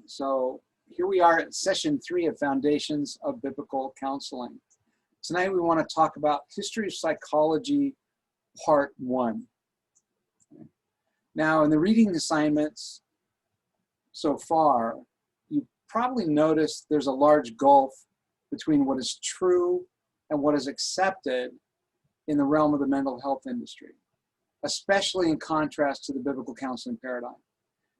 So here we are at session 3 of Foundations of Biblical Counseling. Tonight we want to talk about History of Psychology, Part 1. Now in the reading assignments so far, you probably noticed there's a large gulf between what is true and what is accepted in the realm of the mental health industry, especially in contrast to the biblical counseling paradigm.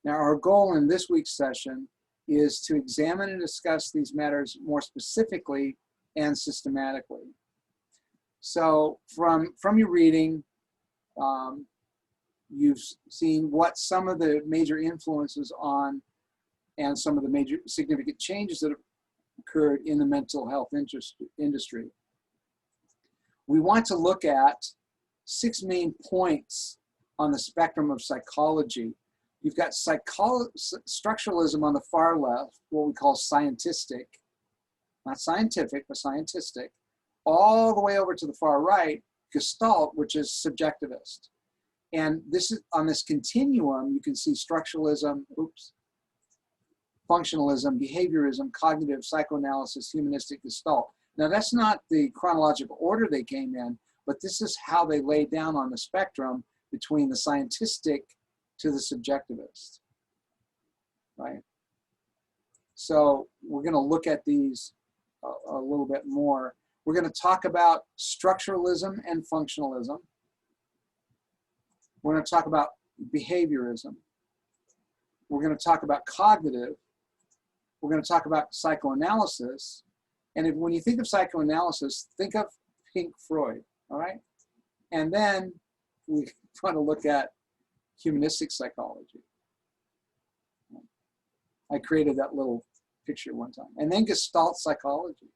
Now, our goal in this week's session is to examine and discuss these matters more specifically and systematically. So from your reading, you've seen what some of the major influences on and some of the major significant changes that have occurred in the mental health industry. We want to look at 6 main points on the spectrum of psychology. You've got structuralism on the far left, what we call scientistic, not scientific, but scientistic, all the way over to the far right, Gestalt, which is subjectivist. And this is on this continuum, you can see structuralism, functionalism, behaviorism, cognitive, psychoanalysis, humanistic, Gestalt. Now that's not the chronological order they came in, but this is how they lay down on the spectrum between the scientistic to the subjectivist, right? So we're going to look at these a little bit more. We're going to talk about structuralism and functionalism. We're going to talk about behaviorism. We're going to talk about cognitive. We're going to talk about psychoanalysis. And when you think of psychoanalysis, think of Pink Floyd, all right? And then we want to look at humanistic psychology. I created that little picture one time. And then Gestalt psychology,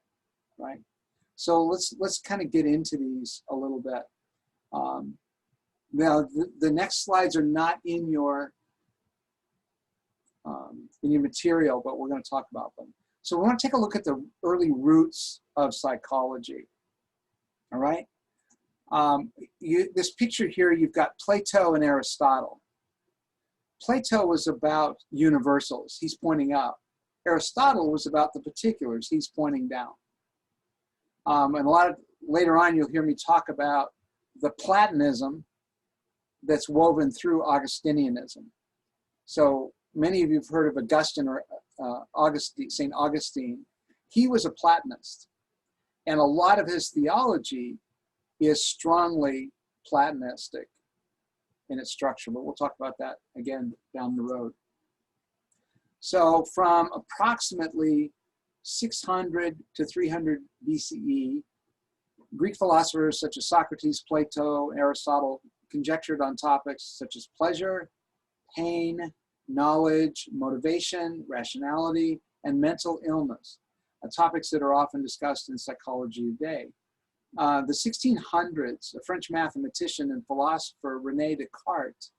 right? So let's kind of get into these a little bit. Now, the next slides are not in your material, but we're going to talk about them. So we want to take a look at the early roots of psychology, all right? This picture here, you've got Plato and Aristotle. Plato was about universals. He's pointing up. Aristotle was about the particulars. He's pointing down. And later on, you'll hear me talk about the Platonism that's woven through Augustinianism. So many of you have heard of Augustine or St. Augustine. He was a Platonist. And a lot of his theology is strongly Platonistic in its structure, but we'll talk about that again down the road. So from approximately 600 to 300 BCE, Greek philosophers such as Socrates, Plato, and Aristotle conjectured on topics such as pleasure, pain, knowledge, motivation, rationality, and mental illness, topics that are often discussed in psychology today. The 1600s, a French mathematician and philosopher, René Descartes,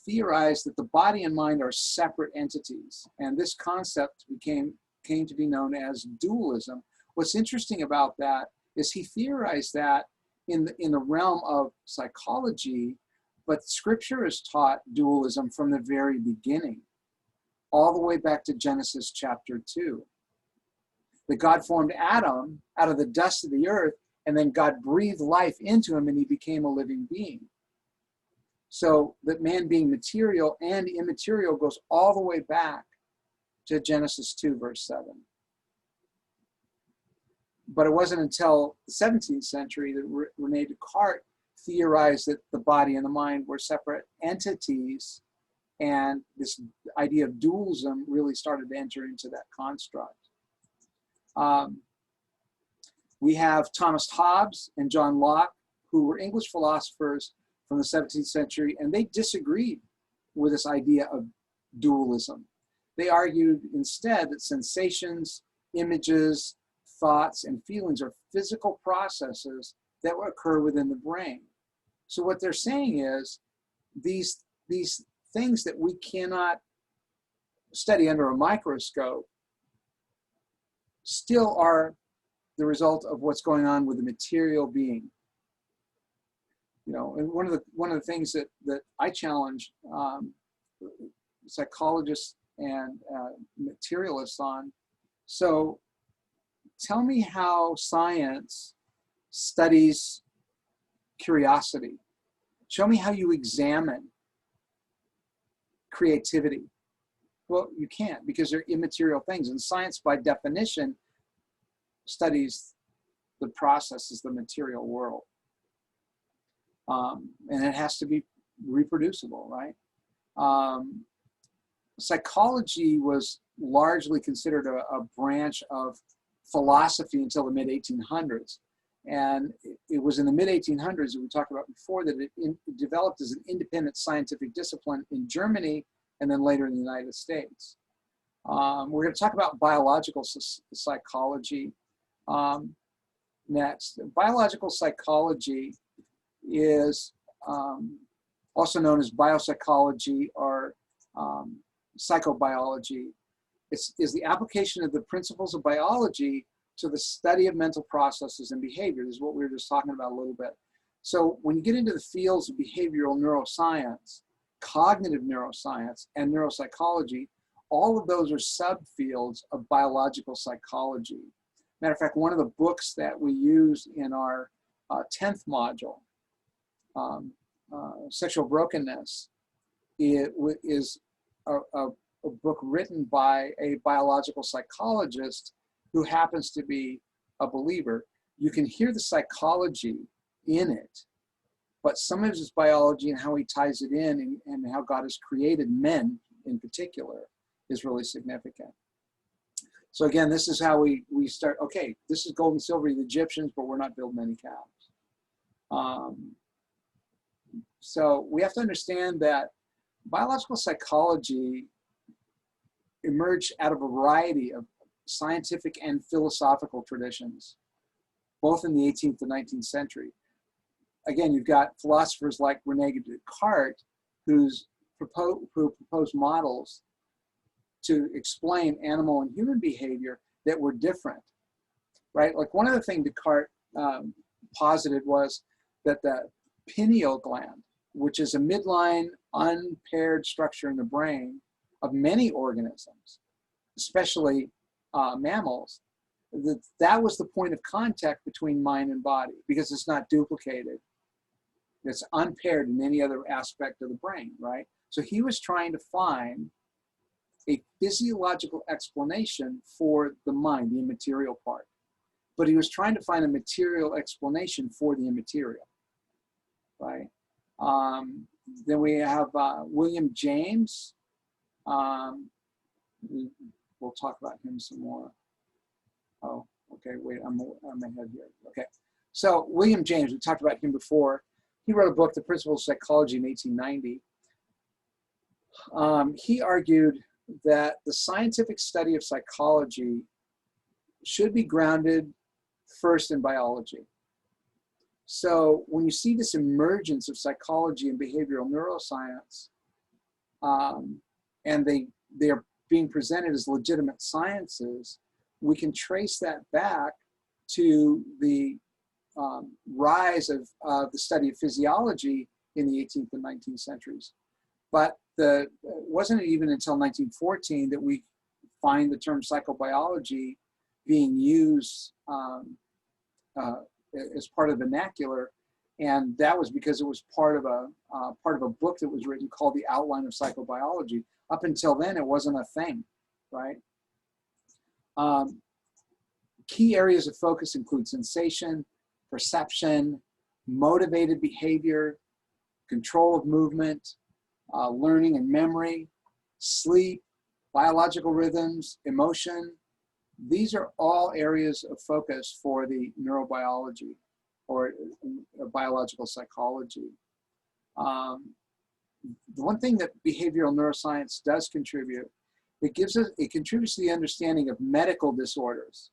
theorized that the body and mind are separate entities, and this concept came to be known as dualism. What's interesting about that is he theorized that in the realm of psychology, but Scripture has taught dualism from the very beginning, all the way back to Genesis chapter 2. That God formed Adam out of the dust of the earth, and then God breathed life into him and he became a living being. So that man being material and immaterial goes all the way back to Genesis 2, verse 7. But it wasn't until the 17th century that René Descartes theorized that the body and the mind were separate entities, and this idea of dualism really started to enter into that construct. We have Thomas Hobbes and John Locke, who were English philosophers from the 17th century, and they disagreed with this idea of dualism. They argued instead that sensations, images, thoughts, and feelings are physical processes that occur within the brain. So what they're saying is these things that we cannot study under a microscope still are the result of what's going on with the material being. You know, and one of the things that I challenge psychologists materialists on. So tell me how science studies curiosity. Show me how you examine creativity. Well, you can't, because they're immaterial things. And science, by definition, studies the processes, the material world. And it has to be reproducible, right? Psychology was largely considered a branch of philosophy until the mid-1800s. And it was in the mid-1800s, that we talked about before, that it developed as an independent scientific discipline in Germany and then later in the United States. We're going to talk about biological psychology next. Biological psychology is also known as biopsychology or psychobiology. Is the application of the principles of biology to the study of mental processes and behavior. This is what we were just talking about a little bit. So when you get into the fields of behavioral neuroscience, cognitive neuroscience, and neuropsychology, all of those are subfields of biological psychology. Matter of fact, one of the books that we use in our 10th module, Sexual Brokenness, it is a book written by a biological psychologist who happens to be a believer. You can hear the psychology in it, but some of his biology and how he ties it in and how God has created men in particular is really significant. So again, this is how we start. Okay, this is gold and silver, the Egyptians, but we're not building any cows. So we have to understand that biological psychology emerged out of a variety of scientific and philosophical traditions, both in the 18th and 19th century. Again, you've got philosophers like Rene Descartes, who proposed models to explain animal and human behavior that were different, right? Like one of the things Descartes posited was that the pineal gland, which is a midline unpaired structure in the brain of many organisms, especially mammals, that was the point of contact between mind and body because it's not duplicated. It's unpaired in any other aspect of the brain, right? So he was trying to find a physiological explanation for the mind, the immaterial part. But he was trying to find a material explanation for the immaterial, right? Then we have William James. We'll talk about him some more. Oh, okay, wait, I'm ahead here. Okay, so William James, we talked about him before. He wrote a book, The Principles of Psychology, in 1890. He argued that the scientific study of psychology should be grounded first in biology. So when you see this emergence of psychology and behavioral neuroscience, and they are being presented as legitimate sciences, we can trace that back to the rise of the study of physiology in the 18th and 19th centuries. But it wasn't even until 1914 that we find the term psychobiology being used as part of the vernacular, and that was because it was part of a book that was written called The Outline of Psychobiology. Up until then, it wasn't a thing, right? Key areas of focus include sensation, perception, motivated behavior, control of movement, learning and memory, sleep, biological rhythms, emotion. These are all areas of focus for the neurobiology or biological psychology. The one thing that behavioral neuroscience does contribute, it contributes to the understanding of medical disorders,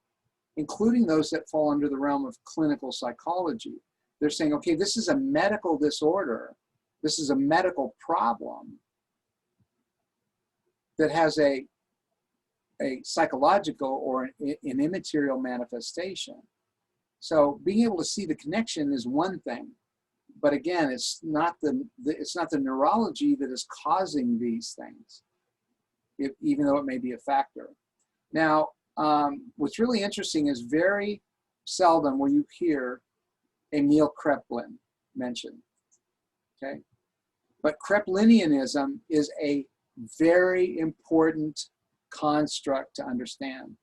including those that fall under the realm of clinical psychology. They're saying, okay, this is a medical disorder. This is a medical problem that has a psychological or an immaterial manifestation. So being able to see the connection is one thing, but again, it's not the neurology that is causing these things. even though it may be a factor. Now, what's really interesting is very seldom will you hear Emil Kraepelin mentioned, okay? But Kraepelinianism is a very important construct to understand.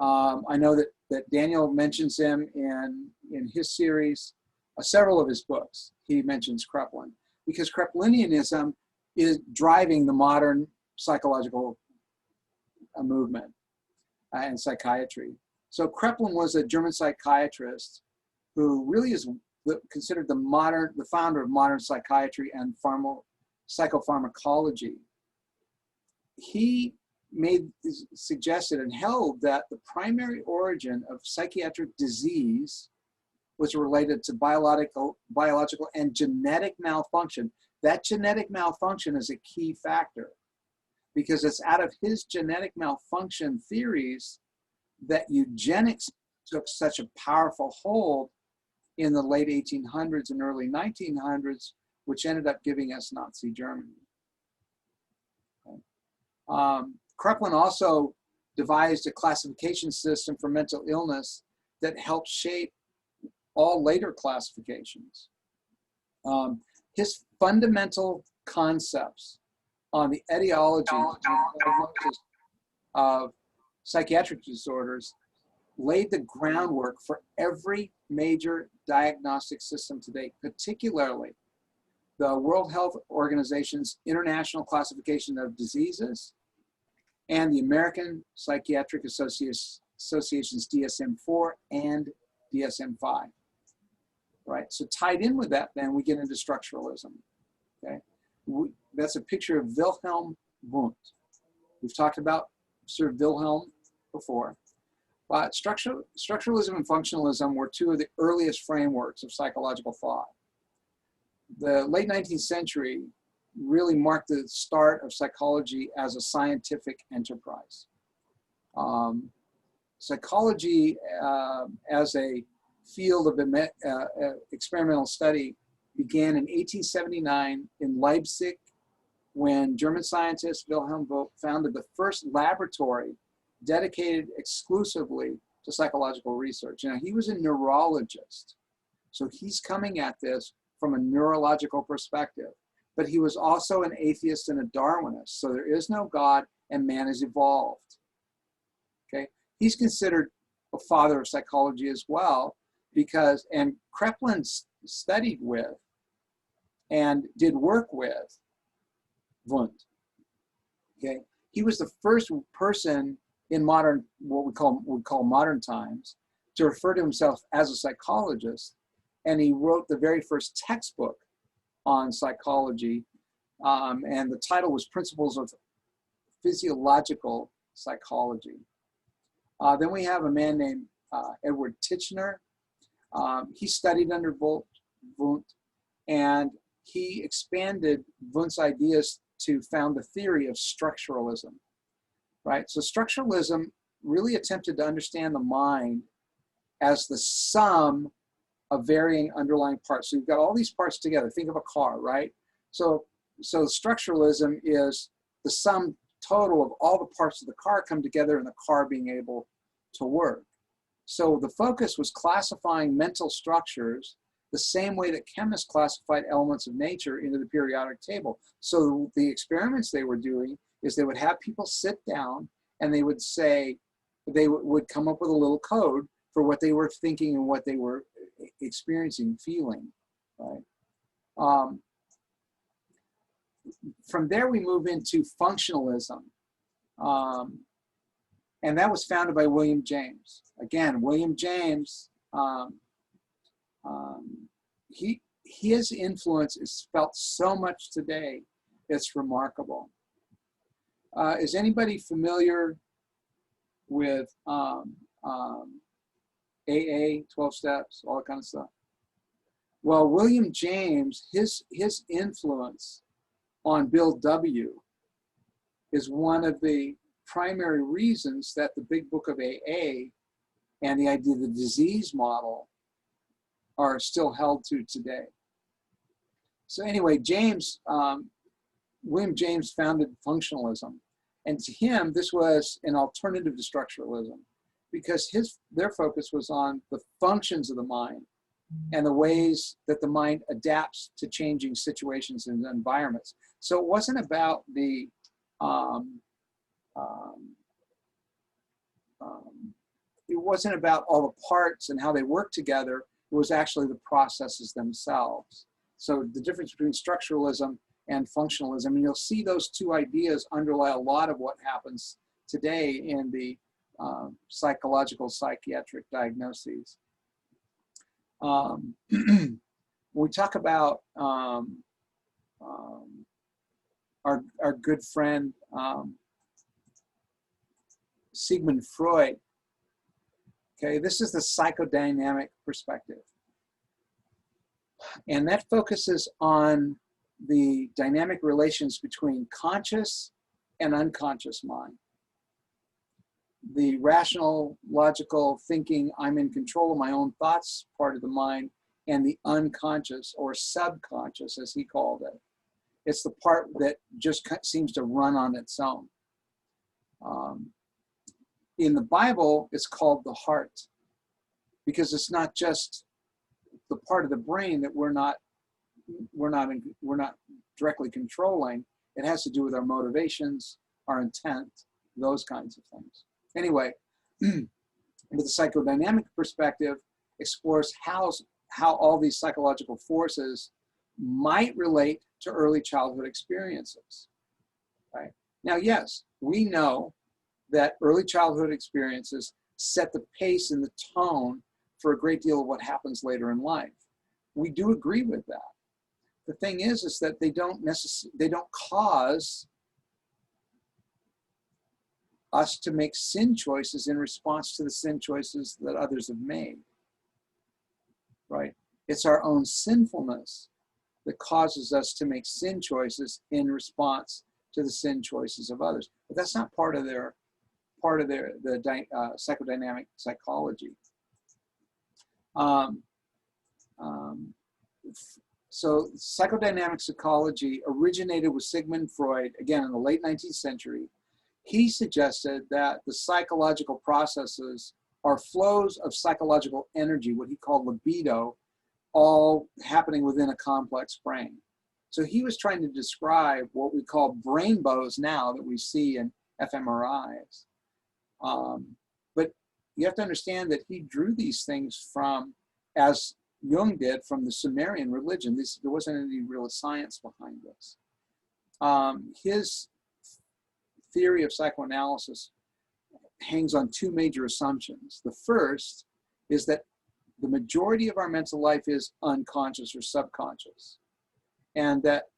I know that Daniel mentions him in his series, several of his books. He mentions Kraepelin because Kraepelinianism is driving the modern psychological movement and psychiatry. So Kraepelin was a German psychiatrist who really is considered the founder of modern psychiatry and psychopharmacology. He suggested and held that the primary origin of psychiatric disease was related to biological and genetic malfunction. That genetic malfunction is a key factor because it's out of his genetic malfunction theories that eugenics took such a powerful hold in the late 1800s and early 1900s, which ended up giving us Nazi Germany. Okay. Kraepelin also devised a classification system for mental illness that helped shape all later classifications. His fundamental concepts on the etiology of psychiatric disorders laid the groundwork for every major diagnostic system today, particularly the World Health Organization's International Classification of Diseases and the American Psychiatric Association's DSM-4 and DSM-5. Right, so tied in with that, then we get into structuralism. Okay, that's a picture of Wilhelm Wundt. We've talked about Sir Wilhelm before, but structuralism and functionalism were two of the earliest frameworks of psychological thought. The late 19th century really marked the start of psychology as a scientific enterprise. Psychology as a field of experimental study began in 1879 in Leipzig when German scientist Wilhelm Wundt founded the first laboratory dedicated exclusively to psychological research. Now, he was a neurologist, so he's coming at this from a neurological perspective, but he was also an atheist and a Darwinist, so there is no God and man is evolved. Okay, he's considered a father of psychology as well, because, and Kraepelin studied with and did work with Wundt. Okay, he was the first person in modern, what we call modern times, to refer to himself as a psychologist, and he wrote the very first textbook on psychology, and the title was Principles of Physiological Psychology. Then we have a man named Edward Titchener. He studied under Wundt, and he expanded Wundt's ideas to found the theory of structuralism, right? So structuralism really attempted to understand the mind as the sum of varying underlying parts. So you've got all these parts together. Think of a car, right? So structuralism is the sum total of all the parts of the car come together and the car being able to work. So the focus was classifying mental structures the same way that chemists classified elements of nature into the periodic table. So the experiments they were doing is they would have people sit down and they would say, they would come up with a little code for what they were thinking and what they were experiencing, feeling, right? From there we move into functionalism. And that was founded by William James. Again, William James, his influence is felt so much today, it's remarkable. Is anybody familiar with AA, 12 steps, all that kind of stuff? Well, William James, his influence on Bill W. is one of the primary reasons that the big book of AA and the idea of the disease model are still held to today. So anyway, James William James founded functionalism. And to him, this was an alternative to structuralism because their focus was on the functions of the mind and the ways that the mind adapts to changing situations and environments. So it wasn't about the it wasn't about all the parts and how they work together. It was actually the processes themselves. So the difference between structuralism and functionalism, and you'll see those two ideas underlie a lot of what happens today in the psychological psychiatric diagnoses. When we talk about our good friend Sigmund Freud, okay, this is the psychodynamic perspective. And that focuses on the dynamic relations between conscious and unconscious mind. The rational, logical thinking, I'm in control of my own thoughts part of the mind, and the unconscious or subconscious, as he called it. It's the part that just seems to run on its own. In the Bible, it's called the heart, because it's not just the part of the brain that we're not directly controlling. It has to do with our motivations, our intent, those kinds of things. Anyway, the psychodynamic perspective explores how all these psychological forces might relate to early childhood experiences. Right? Now, yes, we know that early childhood experiences set the pace and the tone for a great deal of what happens later in life. We do agree with that. The thing is that they don't cause us to make sin choices in response to the sin choices that others have made, right? It's our own sinfulness that causes us to make sin choices in response to the sin choices of others. But that's not part of the psychodynamic psychology. So psychodynamic psychology originated with Sigmund Freud, again, in the late 19th century. He suggested that the psychological processes are flows of psychological energy, what he called libido, all happening within a complex brain. So he was trying to describe what we call brainbows now that we see in fMRIs. But you have to understand that he drew these things from, as Jung did, from the Sumerian religion. There wasn't any real science behind this. His theory of psychoanalysis hangs on two major assumptions. The first is that the majority of our mental life is unconscious or subconscious, and that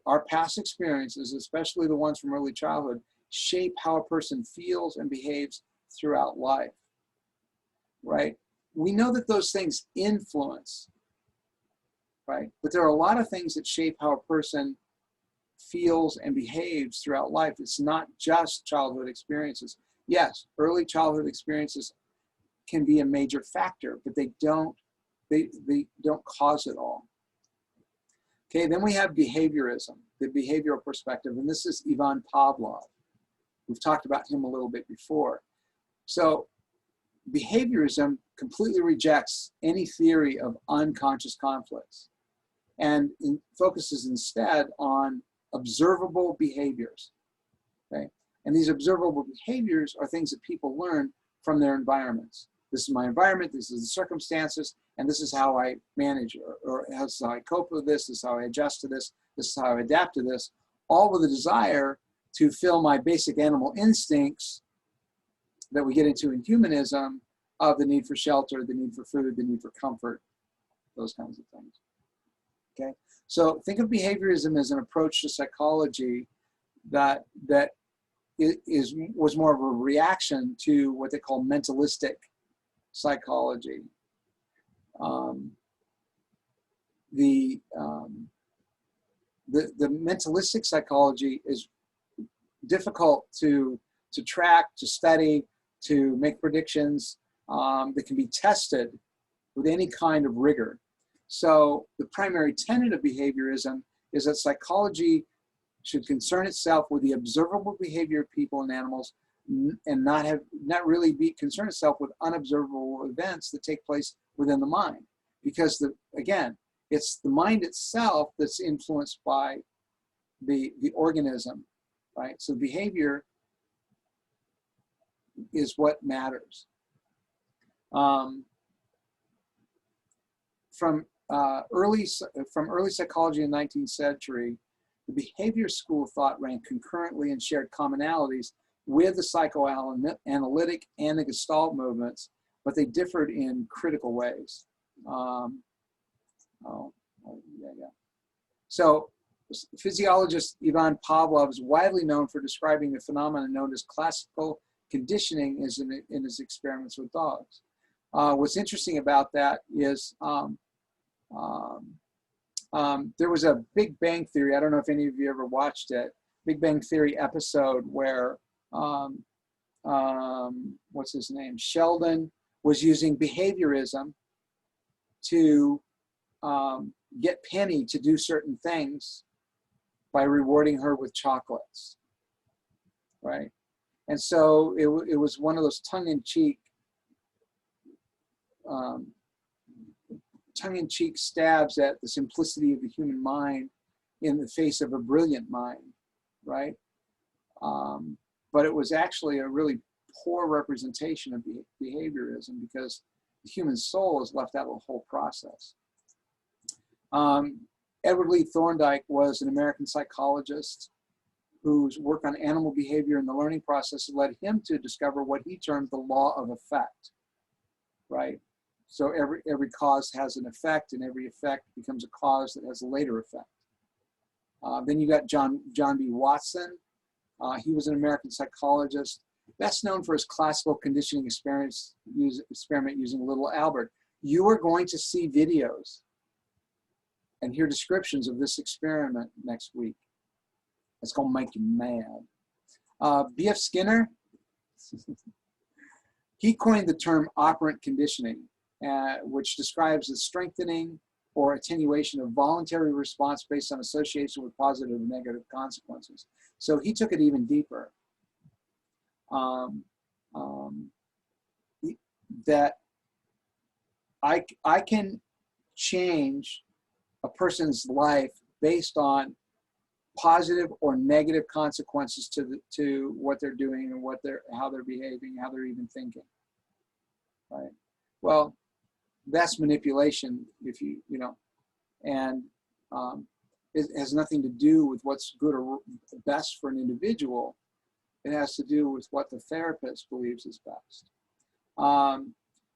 our past experiences, especially the ones from early childhood, shape how a person feels and behaves throughout life, right? We know that those things influence, right? But there are a lot of things that shape how a person feels and behaves throughout life. It's not just childhood experiences. Yes, early childhood experiences can be a major factor, but they don't cause it all. Okay, then we have behaviorism, the behavioral perspective, and this is Ivan Pavlov. We've talked about him a little bit before. So behaviorism completely rejects any theory of unconscious conflicts and focuses instead on observable behaviors, okay? And these observable behaviors are things that people learn from their environments. This is my environment, this is the circumstances, and this is how I manage, or this is how I cope with this is how I adjust to this is how I adapt to this, all with a desire to fill my basic animal instincts that we get into in humanism of the need for shelter, the need for food, the need for comfort, those kinds of things. Okay, so think of behaviorism as an approach to psychology that was more of a reaction to what they call mentalistic psychology. The mentalistic psychology is difficult to track, to study, to make predictions that can be tested with any kind of rigor. So the primary tenet of behaviorism is that psychology should concern itself with the observable behavior of people and animals, and not really be concern itself with unobservable events that take place within the mind. Because again, it's the mind itself that's influenced by the organism, right? So behavior is what matters. From early psychology in the 19th century, the behavior school of thought ran concurrently and shared commonalities with the psychoanalytic and the Gestalt movements, but they differed in critical ways. So physiologist Ivan Pavlov is widely known for describing the phenomenon known as classical conditioning in his experiments with dogs. What's interesting about that is there was a Big Bang Theory, I don't know if any of you ever watched it, Big Bang Theory episode where, what's his name, Sheldon was using behaviorism to get Penny to do certain things by rewarding her with chocolates, right? And so it was one of those tongue-in-cheek stabs at the simplicity of the human mind in the face of a brilliant mind, right? But it was actually a really poor representation of behaviorism because the human soul is left out of the whole process. Edward Lee Thorndike was an American psychologist whose work on animal behavior and the learning process led him to discover what he termed the law of effect, right? So every cause has an effect, and every effect becomes a cause that has a later effect. Then you got John B. Watson. He was an American psychologist, best known for his classical conditioning experiment using Little Albert. You are going to see videos and hear descriptions of this experiment next week. It's gonna make you mad. B.F. Skinner, he coined the term operant conditioning, which describes the strengthening or attenuation of voluntary response based on association with positive and negative consequences. So he took it even deeper. That I can change a person's life based on positive or negative consequences to what they're doing and how they're behaving, how they're even thinking, right? Well, that's manipulation, and it has nothing to do with what's good or best for an individual. It has to do with what the therapist believes is best.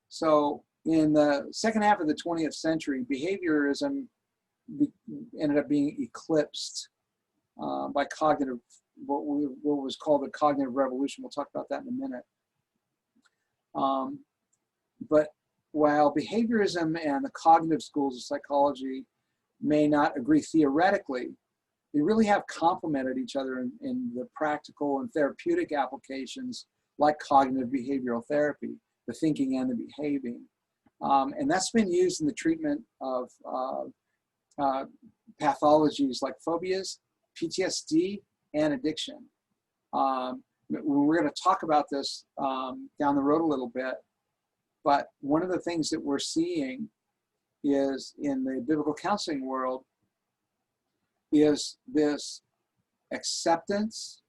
So in the second half of the 20th century, behaviorism ended up being eclipsed by cognitive, what was called the cognitive revolution. We'll talk about that in a minute. But while behaviorism and the cognitive schools of psychology may not agree theoretically, they really have complemented each other in the practical and therapeutic applications like cognitive behavioral therapy, the thinking and the behaving. And that's been used in the treatment of pathologies like phobias, PTSD, and addiction. We're going to talk about this down the road a little bit, but one of the things that we're seeing is in the biblical counseling world is this acceptance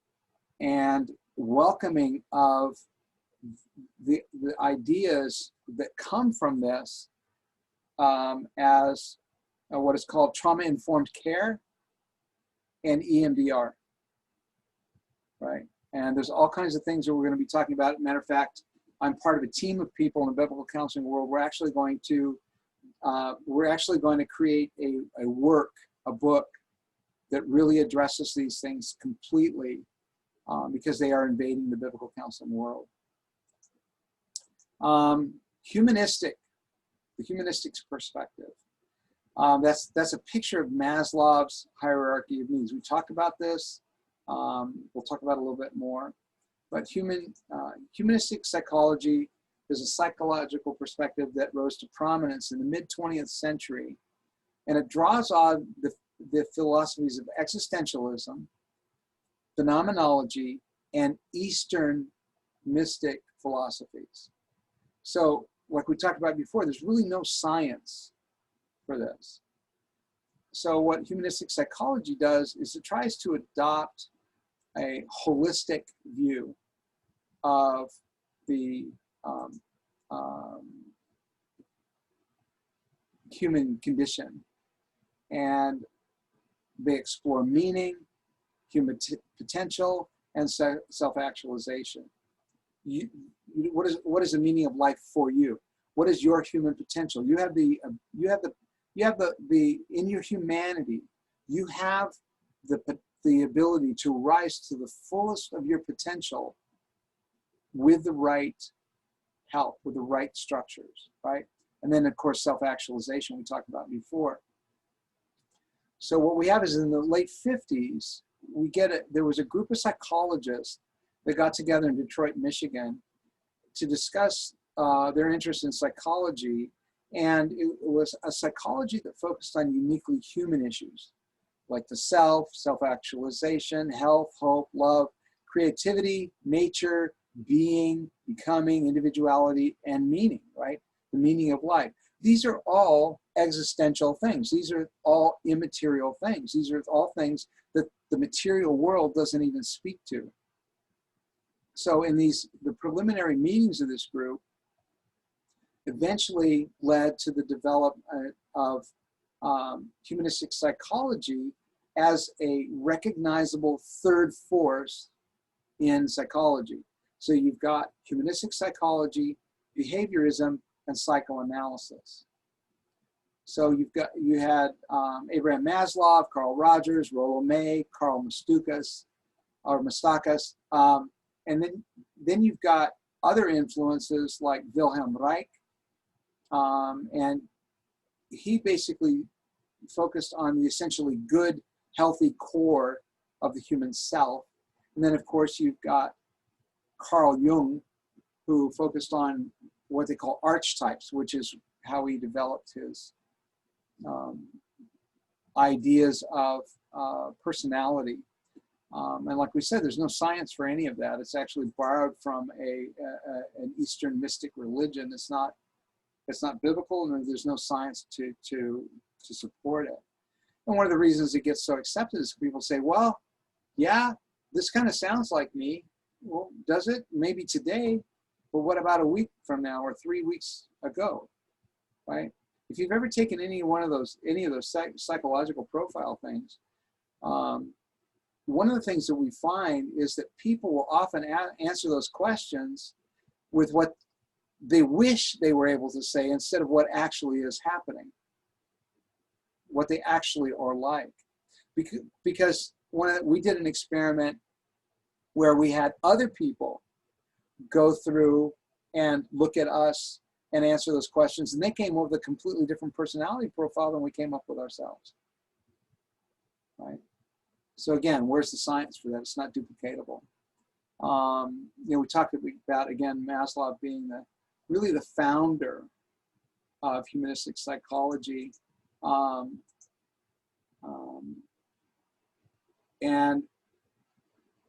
and welcoming of the ideas that come from this as what is called trauma-informed care and EMDR, right? And there's all kinds of things that we're going to be talking about. Matter of fact, I'm part of a team of people in the biblical counseling world. We're actually going to create a book that really addresses these things completely because they are invading the biblical counseling world. The humanistic perspective. That's a picture of Maslow's hierarchy of needs. We talked about this. We'll talk about it a little bit more. But humanistic psychology is a psychological perspective that rose to prominence in the mid-20th century. And it draws on the philosophies of existentialism, phenomenology, and Eastern mystic philosophies. So, like we talked about before, there's really no science for this. So what humanistic psychology does is it tries to adopt a holistic view of the human condition, and they explore meaning, human potential, and self-actualization. What is the meaning of life for you? What is your human potential? You have the in your humanity, you have the ability to rise to the fullest of your potential with the right help, with the right structures, right? And then, of course, self-actualization we talked about before. So what we have is in the late 50s, there was a group of psychologists that got together in Detroit, Michigan to discuss their interest in psychology. And it was a psychology that focused on uniquely human issues, like the self, self-actualization, health, hope, love, creativity, nature, being, becoming, individuality, and meaning, right? The meaning of life. These are all existential things. These are all immaterial things. These are all things that the material world doesn't even speak to. So in the preliminary meetings of this group eventually led to the development of humanistic psychology as a recognizable third force in psychology. So you've got humanistic psychology, behaviorism, and psychoanalysis. So you had Abraham Maslow, Carl Rogers, Rollo May, Karl Mastakas, and then you've got other influences like Wilhelm Reich, and he basically focused on the essentially good, healthy core of the human self. And then, of course, you've got Carl Jung, who focused on what they call archetypes, which is how he developed his ideas of personality. And like we said, there's no science for any of that. It's actually borrowed from an Eastern mystic religion. It's not biblical, and there's no science to support it. And one of the reasons it gets so accepted is people say, well, yeah, this kind of sounds like me. Well, does it? Maybe today, but what about a week from now or 3 weeks ago, right? If you've ever taken any of those psychological profile things, one of the things that we find is that people will often answer those questions with what they wish they were able to say instead of what actually is happening, what they actually are like. Because we did an experiment where we had other people go through and look at us and answer those questions, and they came up with a completely different personality profile than we came up with ourselves, right? So again, where's the science for that? It's not duplicatable. We talked about, again, Maslow being really the founder of humanistic psychology. And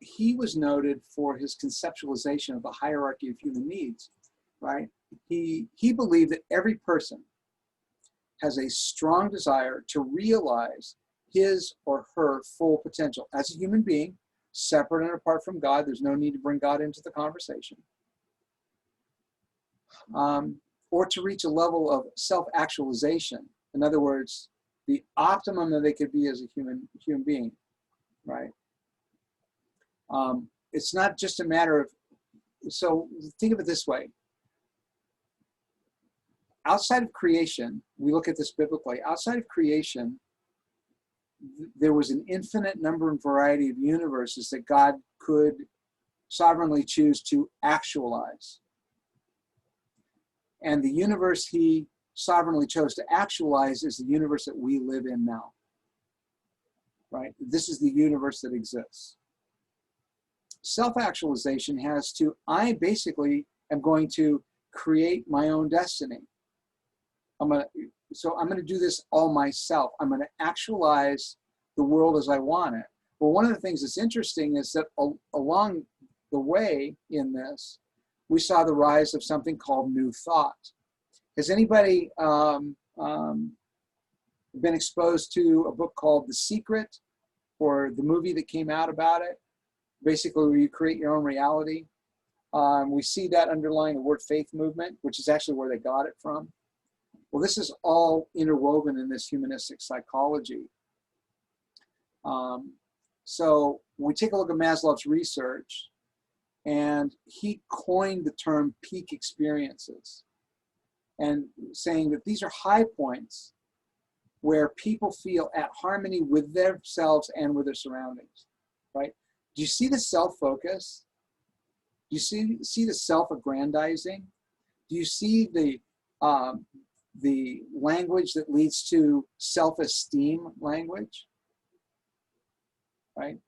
he was noted for his conceptualization of the hierarchy of human needs, right? He believed that every person has a strong desire to realize his or her full potential as a human being, separate and apart from God. There's no need to bring God into the conversation. Or to reach a level of self-actualization. In other words, the optimum that they could be as a human being, right? It's not just a matter of, so think of it this way. Outside of creation, we look at this biblically, outside of creation, there was an infinite number and variety of universes that God could sovereignly choose to actualize. And the universe he sovereignly chose to actualize is the universe that we live in now, right? This is the universe that exists. Self-actualization has to, I basically am going to create my own destiny. I'm going to do this all myself. I'm going to actualize the world as I want it. Well, one of the things that's interesting is that along the way in this, we saw the rise of something called New Thought. Has anybody been exposed to a book called The Secret, or the movie that came out about it? Basically, where you create your own reality. We see that underlying the word faith movement, which is actually where they got it from. Well, this is all interwoven in this humanistic psychology. So we take a look at Maslow's research, and he coined the term peak experiences, and saying that these are high points where people feel at harmony with themselves and with their surroundings, right? Do you see the self-focus? Do you see the self-aggrandizing? Do you see the language that leads to self-esteem language, right?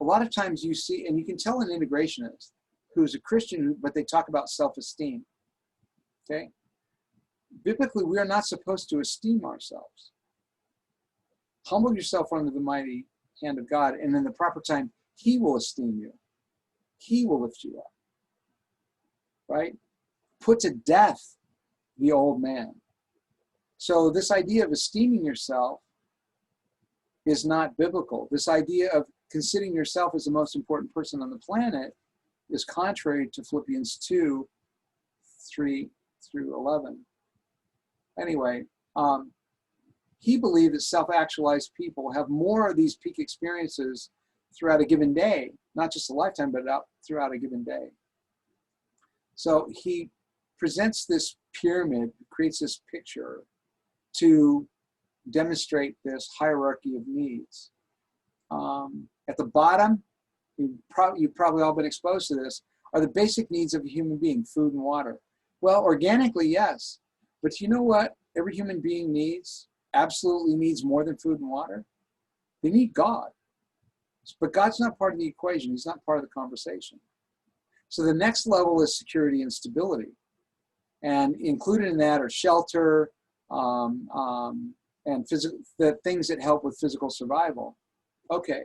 A lot of times you see, and you can tell an integrationist who's a Christian, but they talk about self-esteem, okay? Biblically, we are not supposed to esteem ourselves. Humble yourself under the mighty hand of God, and in the proper time, He will esteem you. He will lift you up, right? Put to death the old man. So this idea of esteeming yourself is not biblical. This idea of considering yourself as the most important person on the planet is contrary to Philippians 2, 3 through 11. Anyway, he believed that self-actualized people have more of these peak experiences throughout a given day, not just a lifetime, but throughout a given day. So he presents this pyramid, creates this picture to demonstrate this hierarchy of needs. At the bottom, you've probably all been exposed to this, are the basic needs of a human being, food and water. Well, organically, yes. But you know what every human being needs, absolutely needs more than food and water? They need God. But God's not part of the equation. He's not part of the conversation. So the next level is security and stability. And included in that are shelter and the things that help with physical survival. Okay.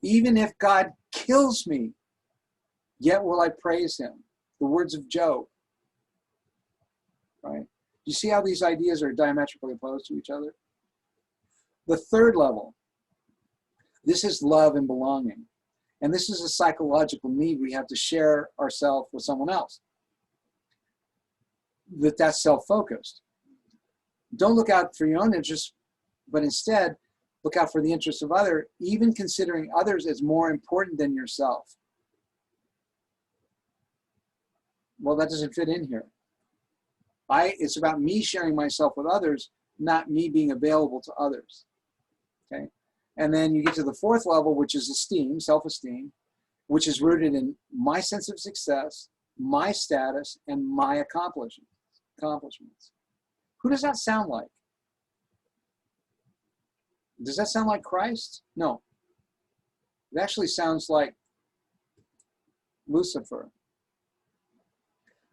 Even if God kills me, yet will I praise him. The words of Job. Right? You see how these ideas are diametrically opposed to each other? The third level, this is love and belonging. And this is a psychological need we have to share ourselves with someone else. That's self-focused. Don't look out for your own interests, but instead look out for the interests of others, even considering others as more important than yourself. Well, that doesn't fit in here. It's about me sharing myself with others, not me being available to others. Okay? And then you get to the fourth level, which is esteem, self-esteem, which is rooted in my sense of success, my status, and my accomplishments. Who does that sound like? Does that sound like Christ? No. It actually sounds like Lucifer.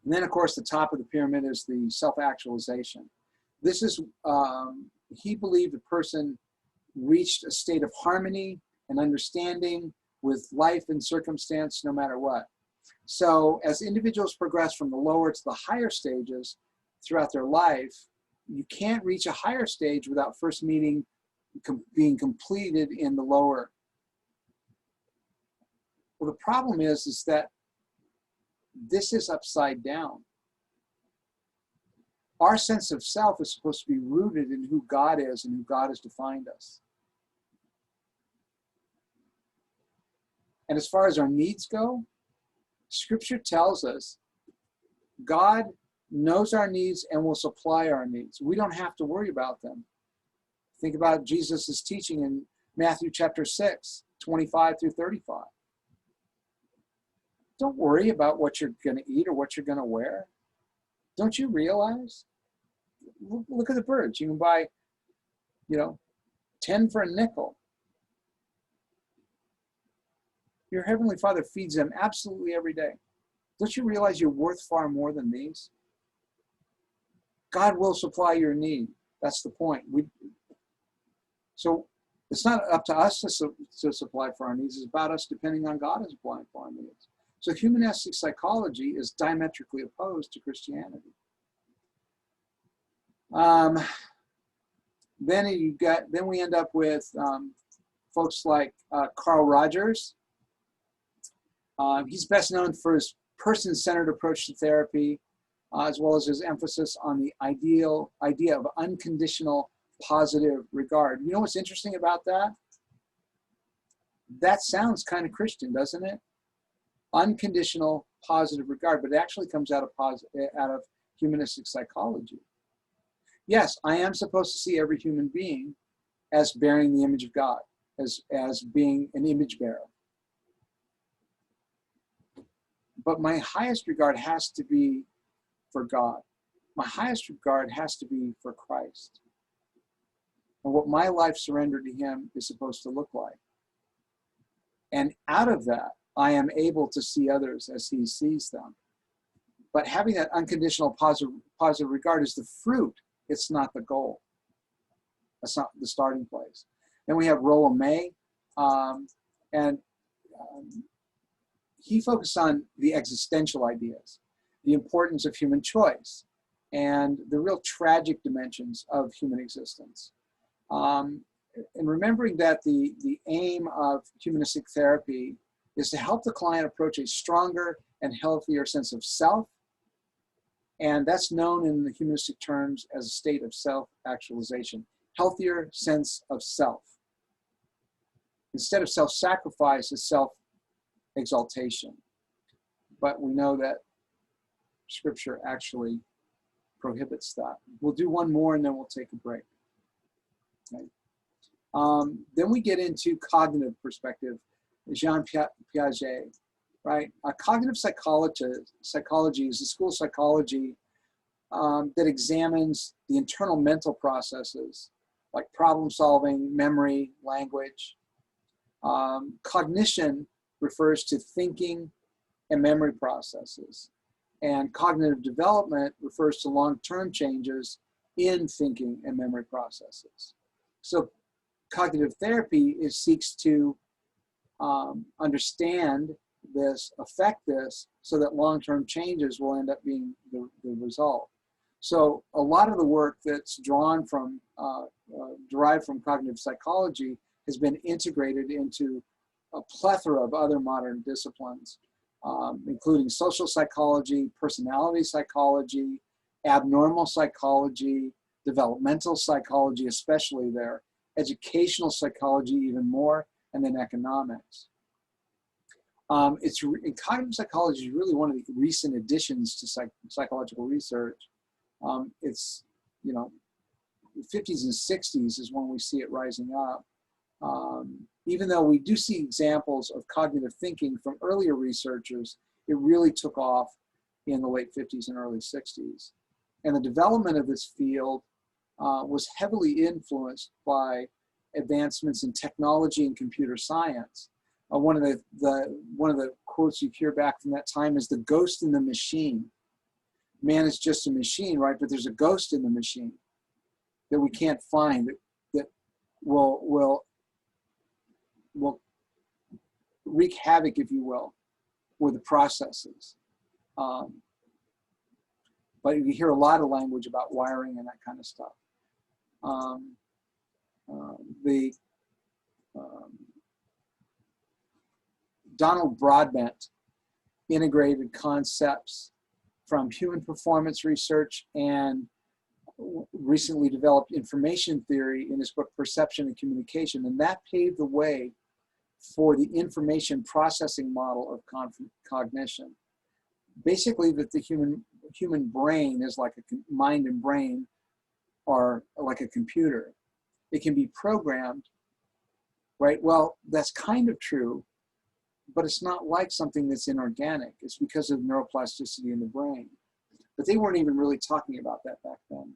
And then, of course, the top of the pyramid is the self-actualization. This is, he believed a person reached a state of harmony and understanding with life and circumstance, no matter what. So as individuals progress from the lower to the higher stages throughout their life, you can't reach a higher stage without first being completed in the lower. Well, the problem is that this is upside down. Our sense of self is supposed to be rooted in who God is and who God has defined us. And as far as our needs go, Scripture tells us God knows our needs and will supply our needs. We don't have to worry about them. Think about Jesus' teaching in Matthew chapter 6, 25 through 35. Don't worry about what you're going to eat or what you're going to wear. Don't you realize? Look at the birds. You can buy, 10 for a nickel. Your Heavenly Father feeds them absolutely every day. Don't you realize you're worth far more than these? God will supply your need. That's the point. So It's not up to us to supply for our needs. It's about us depending on God and supplying for our needs. So humanistic psychology is diametrically opposed to Christianity. Then we end up with folks like Carl Rogers. He's best known for his person-centered approach to therapy, as well as his emphasis on the idea of unconditional positive regard. You know what's interesting about that? That sounds kind of Christian, doesn't it? Unconditional positive regard, but it actually comes out of humanistic psychology. Yes, I am supposed to see every human being as bearing the image of God, as being an image bearer. But my highest regard has to be for God. My highest regard has to be for Christ. And what my life surrendered to him is supposed to look like. And out of that, I am able to see others as he sees them. But having that unconditional positive regard is the fruit. It's not the goal. That's not the starting place. Then we have Rollo May, and he focused on the existential ideas, the importance of human choice, and the real tragic dimensions of human existence. And remembering that the aim of humanistic therapy is to help the client approach a stronger and healthier sense of self. And that's known in the humanistic terms as a state of self-actualization, healthier sense of self. Instead of self-sacrifice, it's self-exaltation. But we know that Scripture actually prohibits that. We'll do one more and then we'll take a break. Okay. Then we get into cognitive perspective, Jean Piaget, right? Cognitive psychology is a school of psychology that examines the internal mental processes like problem solving, memory, language. Cognition refers to thinking and memory processes. And cognitive development refers to long-term changes in thinking and memory processes. So cognitive therapy seeks to understand this, affect this, so that long-term changes will end up being the result. So a lot of the work that's derived from cognitive psychology has been integrated into a plethora of other modern disciplines, including social psychology, personality psychology, abnormal psychology, developmental psychology, especially there, educational psychology even more, and then economics. Cognitive psychology is really one of the recent additions to psychological research. It's, you know, the 50s and 60s is when we see it rising up. Even though we do see examples of cognitive thinking from earlier researchers, it really took off in the late 50s and early 60s. And the development of this field was heavily influenced by advancements in technology and computer science. One of the quotes you hear back from that time is the ghost in the machine. Man is just a machine, right? But there's a ghost in the machine that we can't find that will wreak havoc, if you will, with the processes. But you hear a lot of language about wiring and that kind of stuff. Donald Broadbent integrated concepts from human performance research and recently developed information theory in his book Perception and Communication, and that paved the way for the information processing model of cognition. Basically, that the human brain is like a mind and brain are like a computer. It can be programmed, right? Well, that's kind of true, but it's not like something that's inorganic. It's because of neuroplasticity in the brain. But they weren't even really talking about that back then.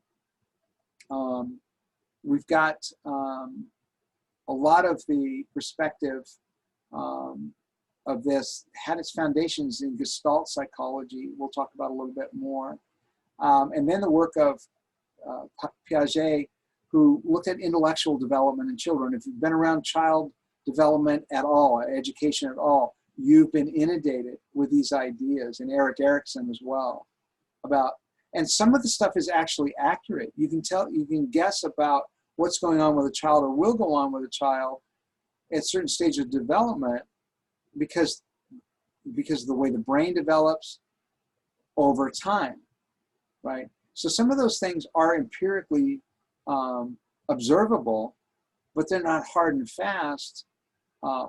We've got a lot of the perspective of this had its foundations in Gestalt psychology. We'll talk about a little bit more. And then the work of Piaget, who looked at intellectual development in children. If you've been around child development at all, education at all, you've been inundated with these ideas, and Erik Erikson as well, about, and some of the stuff is actually accurate. You can guess about what's going on with a child or will go on with a child at certain stages of development because of the way the brain develops over time, right? So some of those things are empirically observable, but they're not hard and fast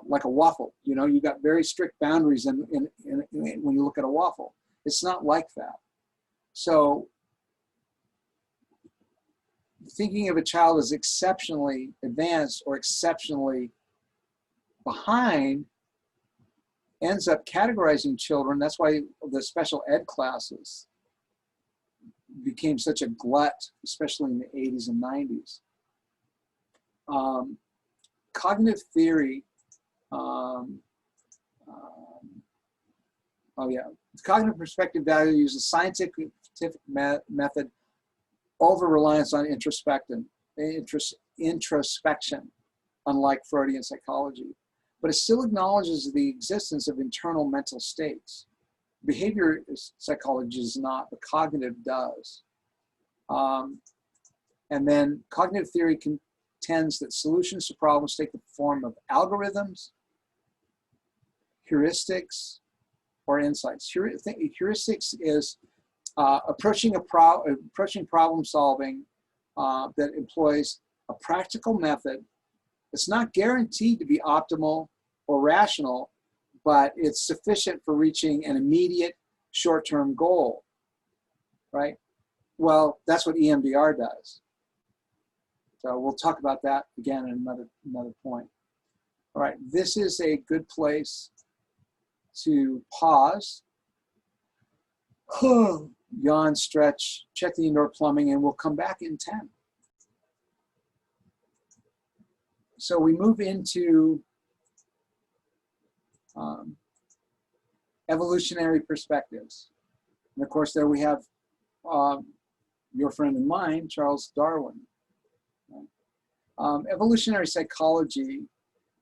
like a waffle. You know, you got very strict boundaries when you look at a waffle. It's not like that. So thinking of a child as exceptionally advanced or exceptionally behind ends up categorizing children. That's why the special ed classes became such a glut, especially in the 80s and 90s. Cognitive theory, cognitive perspective values a scientific method over reliance on introspection, unlike Freudian psychology. But it still acknowledges the existence of internal mental states. Behavior psychology is not, but cognitive does. And then cognitive theory contends that solutions to problems take the form of algorithms, heuristics, or insights. Heuristics is approaching problem solving that employs a practical method. It's not guaranteed to be optimal or rational, but it's sufficient for reaching an immediate short-term goal, right? Well, that's what EMDR does. So we'll talk about that again in another point. All right, this is a good place to pause, yawn, stretch, check the indoor plumbing, and we'll come back in 10. So we move into evolutionary perspectives. And of course, there we have your friend and mine, Charles Darwin. Evolutionary psychology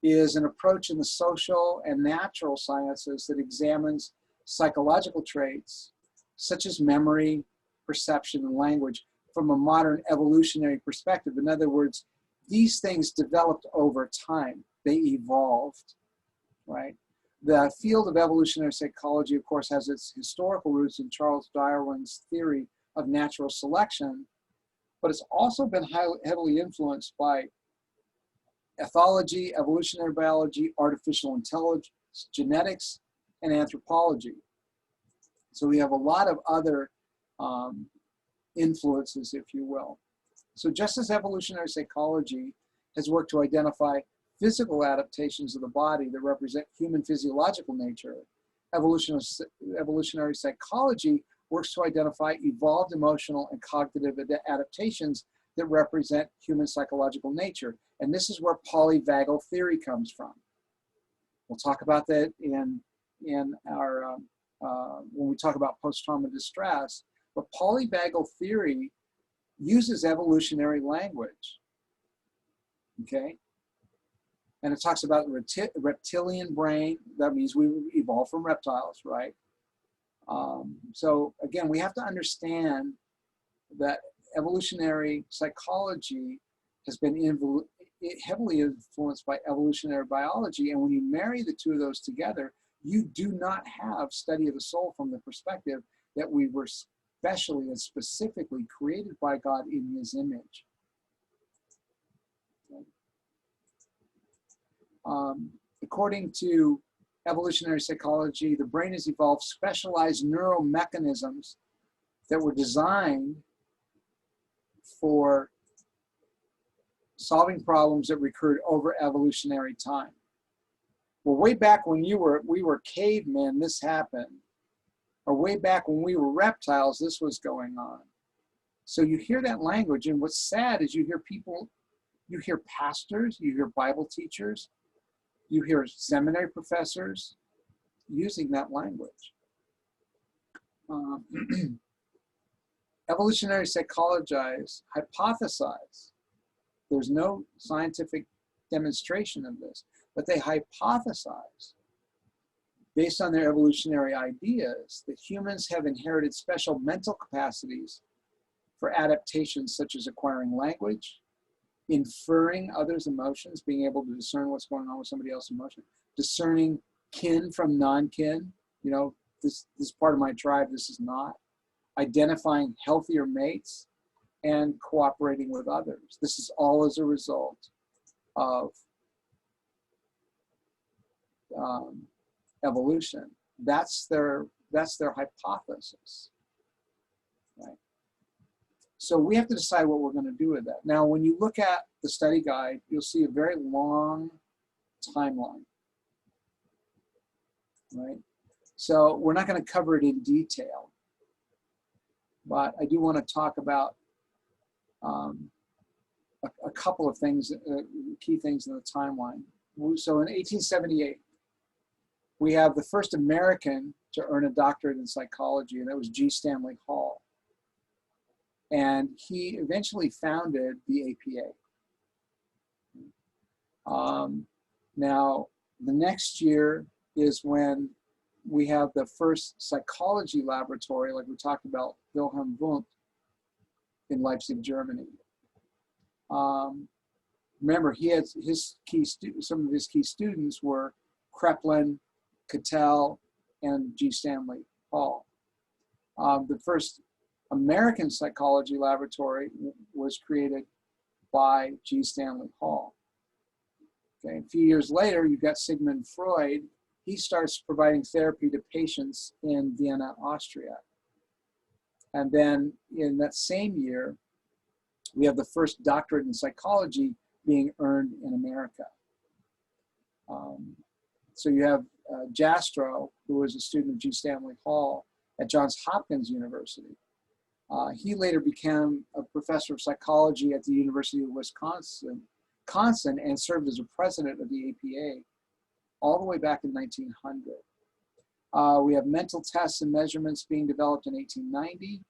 is an approach in the social and natural sciences that examines psychological traits such as memory, perception, and language from a modern evolutionary perspective. In other words, these things developed over time. They evolved, right? The field of evolutionary psychology, of course, has its historical roots in Charles Darwin's theory of natural selection, but it's also been heavily influenced by ethology, evolutionary biology, artificial intelligence, genetics, and anthropology. So we have a lot of other influences, if you will. So just as evolutionary psychology has worked to identify physical adaptations of the body that represent human physiological nature, evolutionary psychology works to identify evolved emotional and cognitive adaptations that represent human psychological nature. And this is where polyvagal theory comes from. We'll talk about that in our, when we talk about post-trauma distress, but polyvagal theory uses evolutionary language, okay? And it talks about the reptilian brain. That means we evolved from reptiles, right? So again, we have to understand that evolutionary psychology has been heavily influenced by evolutionary biology. And when you marry the two of those together, you do not have study of the soul from the perspective that we were specially and specifically created by God in His image. According to evolutionary psychology, the brain has evolved specialized neural mechanisms that were designed for solving problems that recurred over evolutionary time. Well, way back when we were cavemen, this happened. Or way back when we were reptiles, this was going on. So you hear that language, and what's sad is you hear people, you hear pastors, you hear Bible teachers, you hear seminary professors using that language. Evolutionary psychologists hypothesize There's no scientific demonstration of this, but they hypothesize, based on their evolutionary ideas, that humans have inherited special mental capacities for adaptations such as acquiring language, inferring others' emotions, being able to discern what's going on with somebody else's emotion, discerning kin from non-kin, you know, this is part of my tribe, this is not, identifying healthier mates, and cooperating with others. This is all as a result of evolution. That's their hypothesis, right? So we have to decide what we're going to do with that. Now, when you look at the study guide, you'll see a very long timeline, right? So we're not going to cover it in detail, but I do want to talk about a couple of things, key things in the timeline. So in 1878, we have the first American to earn a doctorate in psychology, and that was G. Stanley Hall. And he eventually founded the APA. Now, the next year is when we have the first psychology laboratory, like we talked about, Wilhelm Wundt in Leipzig, Germany. Remember, he had his some of his key students were Kreplin, Cattell, and G. Stanley Hall. The first American psychology laboratory was created by G. Stanley Hall. Okay, a few years later, you've got Sigmund Freud. He starts providing therapy to patients in Vienna, Austria. And then in that same year, we have the first doctorate in psychology being earned in America. So you have Jastrow, who was a student of G. Stanley Hall at Johns Hopkins University. He later became a professor of psychology at the University of Wisconsin, and served as a president of the APA all the way back in 1900. We have mental tests and measurements being developed in 1890.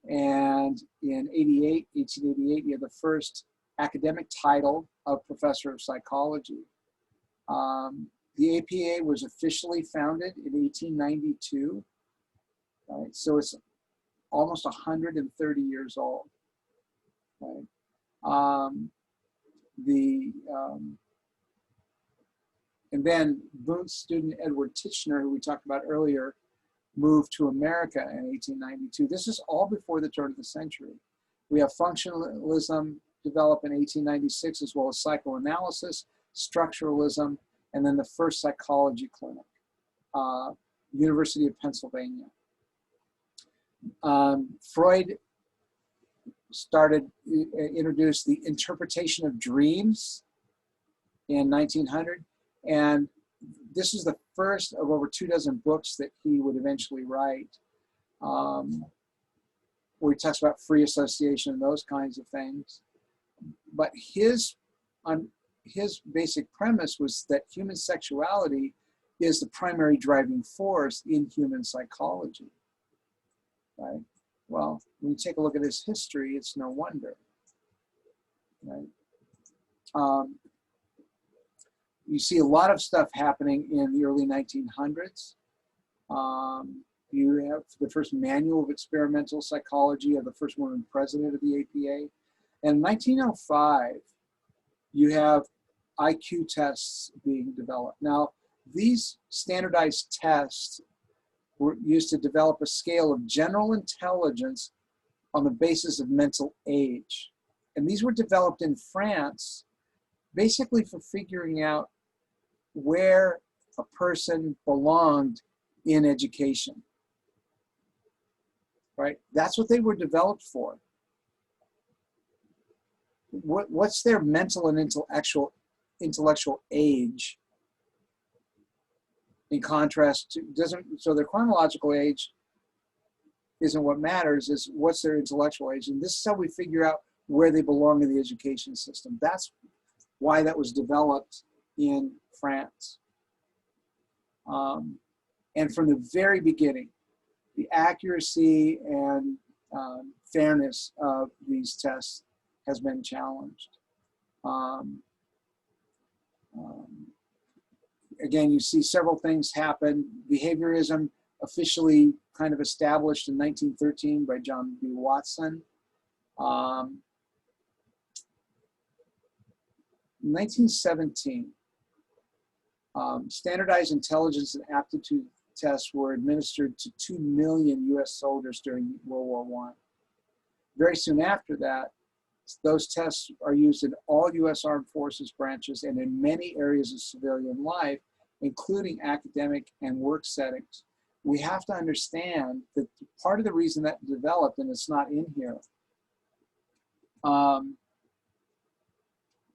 And in 1888, you have the first academic title of professor of psychology. The APA was officially founded in 1892, right? So it's almost 130 years old, right? And then Wundt's student Edward Titchener, who we talked about earlier, moved to America in 1892. This is all before the turn of the century. We have functionalism develop in 1896, as well as psychoanalysis, structuralism, and then the first psychology clinic, University of Pennsylvania. Freud introduced the interpretation of dreams in 1900, and this is the first of over 24 books that he would eventually write, where he talks about free association and those kinds of things. But his basic premise was that human sexuality is the primary driving force in human psychology, right? Well, when you take a look at his history, it's no wonder, right? You see a lot of stuff happening in the early 1900s. You have the first manual of experimental psychology, you have the first woman president of the APA. And in 1905, you have IQ tests being developed. Now, these standardized tests were used to develop a scale of general intelligence on the basis of mental age. And these were developed in France, basically for figuring out where a person belonged in education, right? That's what they were developed for. What's their mental and intellectual age in contrast to, so their chronological age isn't what matters, is what's their intellectual age. And this is how we figure out where they belong in the education system. That's why that was developed in France. And from the very beginning, the accuracy and fairness of these tests has been challenged. Um, Again, you see several things happen. Behaviorism officially kind of established in 1913 by John B. Watson. 1917, standardized intelligence and aptitude tests were administered to 2 million US soldiers during World War I. Very soon after that, those tests are used in all US Armed Forces branches and in many areas of civilian life, including academic and work settings. We have to understand that part of the reason that developed, and it's not in here,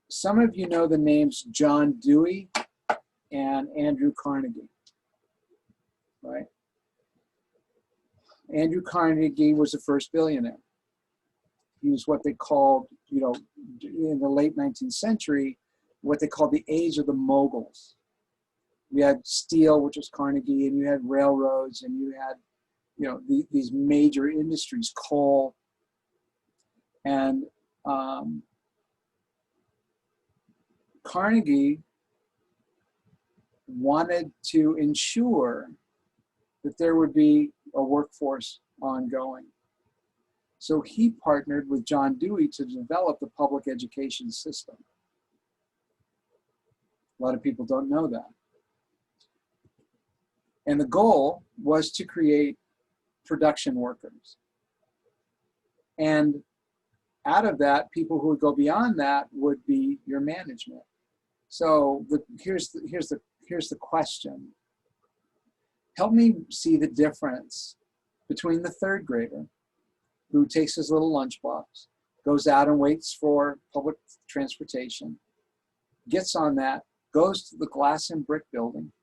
some of you know the names John Dewey and Andrew Carnegie, right? Andrew Carnegie was the first billionaire. He was what they called, you know, in the late 19th century, what they called the age of the moguls. You had steel, which was Carnegie, and you had railroads, and you had, you know, these major industries, coal. And Carnegie wanted to ensure that there would be a workforce ongoing. So he partnered with John Dewey to develop the public education system. A lot of people don't know that. And the goal was to create production workers. And out of that, people who would go beyond that would be your management. So here's the question. Help me see the difference between the third grader who takes his little lunchbox, goes out and waits for public transportation, gets on that, goes to the glass and brick building,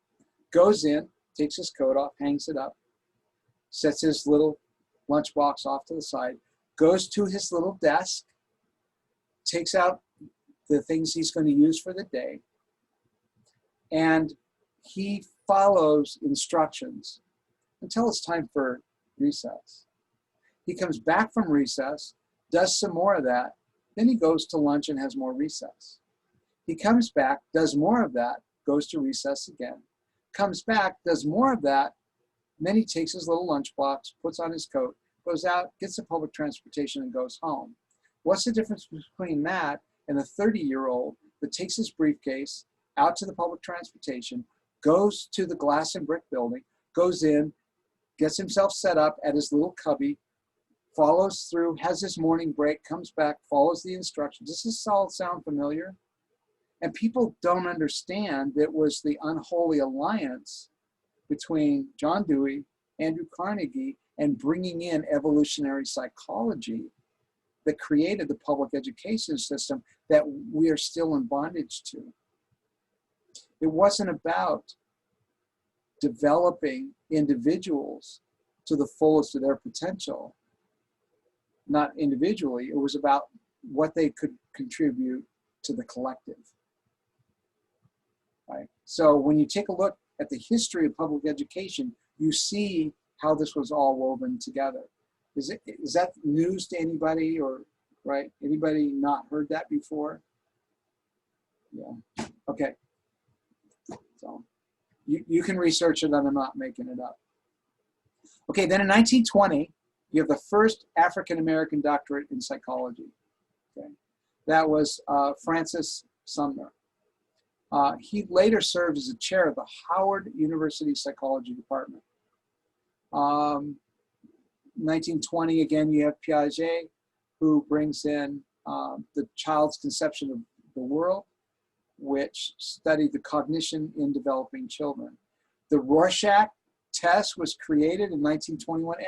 goes in, takes his coat off, hangs it up, sets his little lunchbox off to the side, goes to his little desk, takes out the things he's going to use for the day, and he follows instructions until it's time for recess. He comes back from recess, does some more of that, then he goes to lunch and has more recess. He comes back, does more of that, goes to recess again, comes back, does more of that, then he takes his little lunchbox, puts on his coat, goes out, gets the public transportation, and goes home. What's the difference between that and a 30-year-old that takes his briefcase out to the public transportation, goes to the glass and brick building, goes in, gets himself set up at his little cubby, follows through, has his morning break, comes back, follows the instructions? Does this all sound familiar? And people don't understand that it was the unholy alliance between John Dewey, Andrew Carnegie, and bringing in evolutionary psychology that created the public education system that we are still in bondage to. It wasn't about developing individuals to the fullest of their potential, not individually. It was about what they could contribute to the collective. Right? So when you take a look at the history of public education, you see how this was all woven together. Is that news to anybody, or right? Anybody not heard that before? Yeah. Okay. So you can research it, and I'm not making it up. Okay, then in 1920, you have the first African-American doctorate in psychology. Okay, that was Francis Sumner. He later served as the chair of the Howard University Psychology Department. 1920, again, you have Piaget, who brings in the child's conception of the world, which studied the cognition in developing children. The Rorschach test was created in 1921.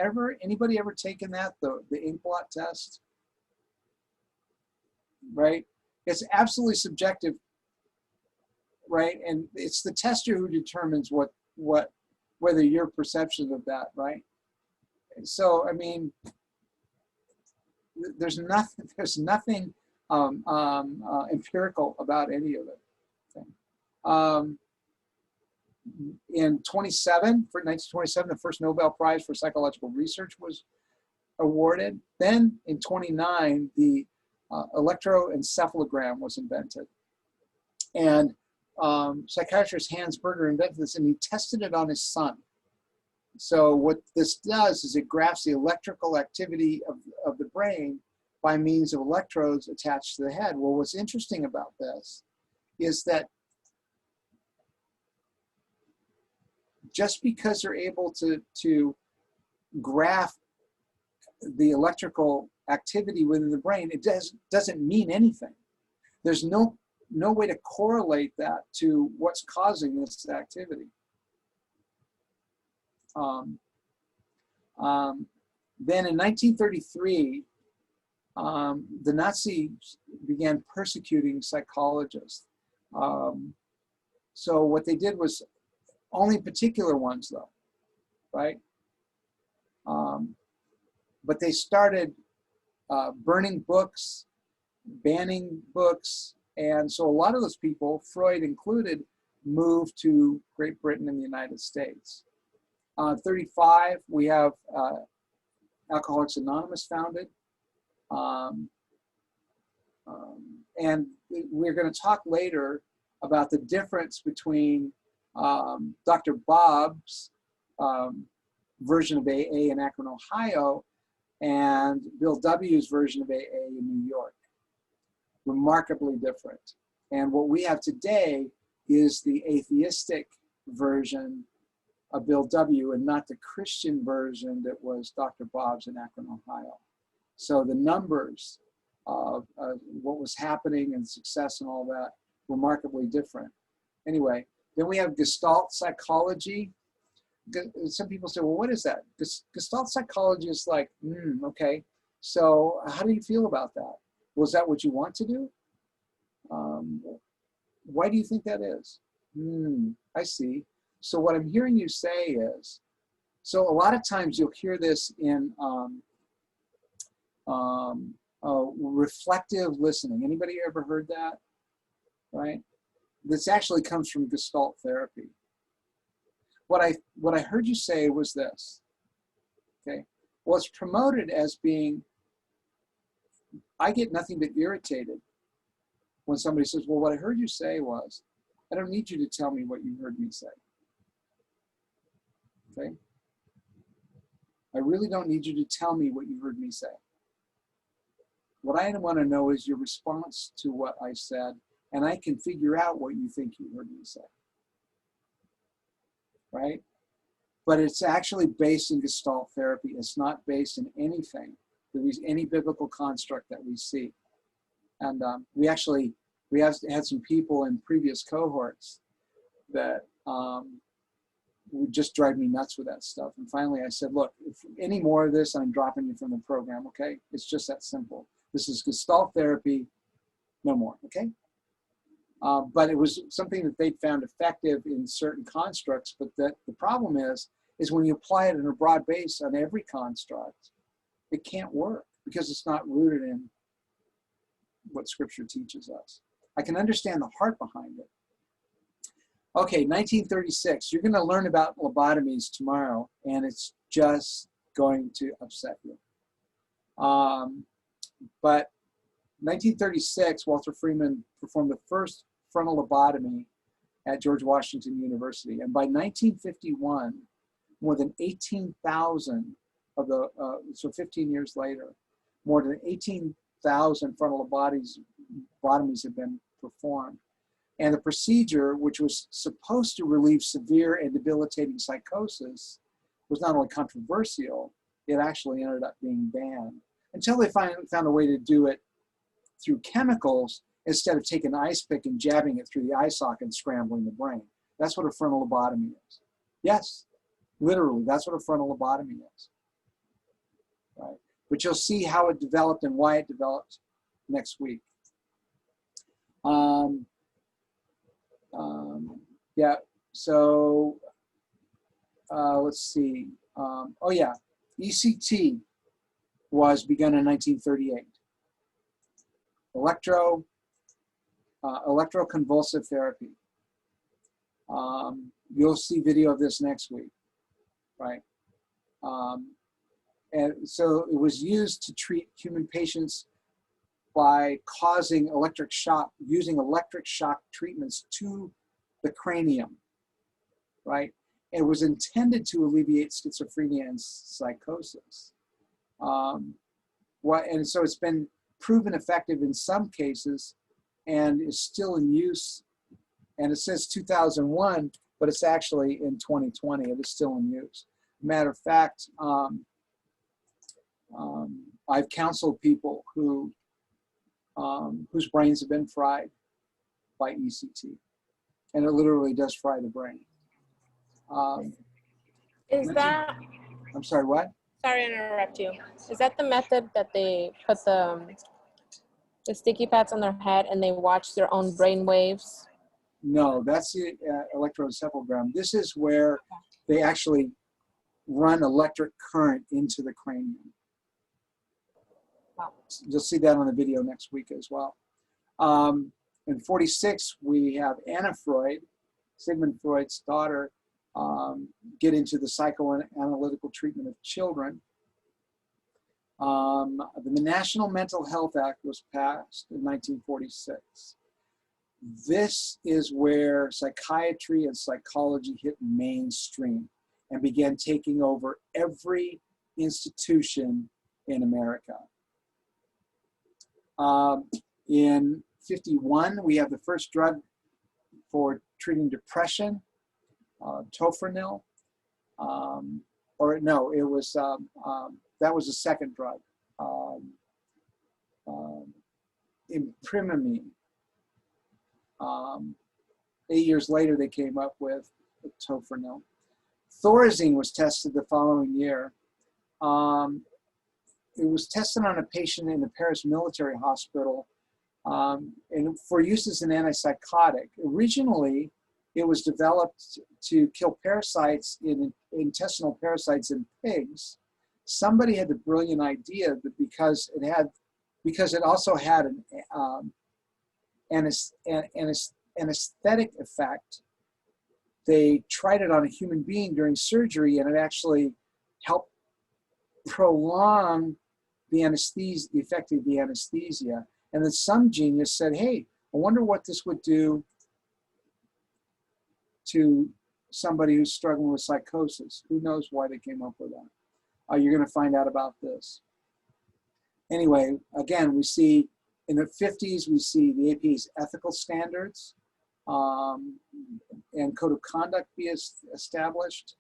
Anybody ever taken that, the ink blot test? Right? It's absolutely subjective, right? And it's the tester who determines whether your perception of that, right? So, I mean, there's nothing empirical about any of it. In 1927, the first Nobel Prize for psychological research was awarded. Then in 1929, the electroencephalogram was invented. And psychiatrist Hans Berger invented this, and he tested it on his son. So what this does is it graphs the electrical activity of the brain by means of electrodes attached to the head. Well, what's interesting about this is that just because they're able to graph the electrical activity within the brain, it doesn't mean anything. There's no way to correlate that to what's causing this activity. Then in 1933, the Nazis began persecuting psychologists. So what they did was only particular ones, though, right? But they started burning books, banning books, and so a lot of those people, Freud included, moved to Great Britain and the United States. 35, we have Alcoholics Anonymous founded. And we're going to talk later about the difference between Dr. Bob's version of AA in Akron, Ohio, and Bill W.'s version of AA in New York. Remarkably different. And what we have today is the atheistic version of Bill W. and not the Christian version that was Dr. Bob's in Akron, Ohio. So the numbers of what was happening and success and all that, remarkably different. Anyway, then we have Gestalt psychology. Some people say, well, what is that? Gestalt psychology is like, okay, so how do you feel about that? Well, is that what you want to do? Why do you think that is? I see. So what I'm hearing you say is, so a lot of times you'll hear this in reflective listening. Anybody ever heard that? Right? This actually comes from Gestalt therapy. What I heard you say was this. Okay. Well, it's promoted as being, I get nothing but irritated when somebody says, well, what I heard you say was, I don't need you to tell me what you heard me say. Okay? I really don't need you to tell me what you heard me say. What I want to know is your response to what I said, and I can figure out what you think you heard me say. Right? But it's actually based in Gestalt therapy. It's not based in anything, any biblical construct that we see. And we have had some people in previous cohorts that would just drive me nuts with that stuff. And finally I said, look, if any more of this, I'm dropping you from the program, okay? It's just that simple. This is Gestalt therapy, no more, okay? But it was something that they found effective in certain constructs, but the problem is when you apply it in a broad base on every construct, it can't work because it's not rooted in what Scripture teaches us. I can understand the heart behind it. Okay, 1936. You're going to learn about lobotomies tomorrow, and it's just going to upset you. But 1936, Walter Freeman performed the first frontal lobotomy at George Washington University. And by 1951, more than 18,000 of the, so 15 years later, more than 18,000 frontal lobotomies have been performed. And the procedure, which was supposed to relieve severe and debilitating psychosis, was not only controversial, it actually ended up being banned. Until they found a way to do it through chemicals instead of taking an ice pick and jabbing it through the eye socket and scrambling the brain. That's what a frontal lobotomy is. Yes, literally, that's what a frontal lobotomy is. Right? But you'll see how it developed and why it developed next week. Yeah, so let's see. Oh yeah, ECT was begun in 1938. Electroconvulsive therapy. You'll see video of this next week, right? And so it was used to treat human patients by causing electric shock, using electric shock treatments to the cranium, right? It was intended to alleviate schizophrenia and psychosis. And so it's been proven effective in some cases and is still in use. And it says 2001, but it's actually in 2020. It is still in use. Matter of fact, I've counseled people who whose brains have been fried by ECT, and it literally does fry the brain. Is that? I'm sorry, what? Sorry to interrupt you. Is that the method that they put the sticky pads on their head and they watch their own brain waves? No, that's the electroencephalogram. This is where they actually run electric current into the cranium. Wow. You'll see that on the video next week as well. In 46, we have Anna Freud, Sigmund Freud's daughter, get into the psychoanalytical treatment of children. The National Mental Health Act was passed in 1946. This is where psychiatry and psychology hit mainstream and began taking over every institution in America. In 51, we have the first drug for treating depression, tofranil, or no, it was, that was the second drug, imprimamine. 8 years later, they came up with tofranil. Thorazine was tested the following year. It was tested on a patient in the Paris military hospital and for use as an antipsychotic. Originally, it was developed to kill parasites intestinal parasites in pigs. Somebody had the brilliant idea that because it also had an anesthetic effect, they tried it on a human being during surgery, and it actually helped prolong the anesthesia, the effect of the anesthesia. And then some genius said, hey, I wonder what this would do to somebody who's struggling with psychosis. Who knows why they came up with that? You're going to find out about this. Anyway, again, we see in the 50s, we see the APA's ethical standards and code of conduct be established.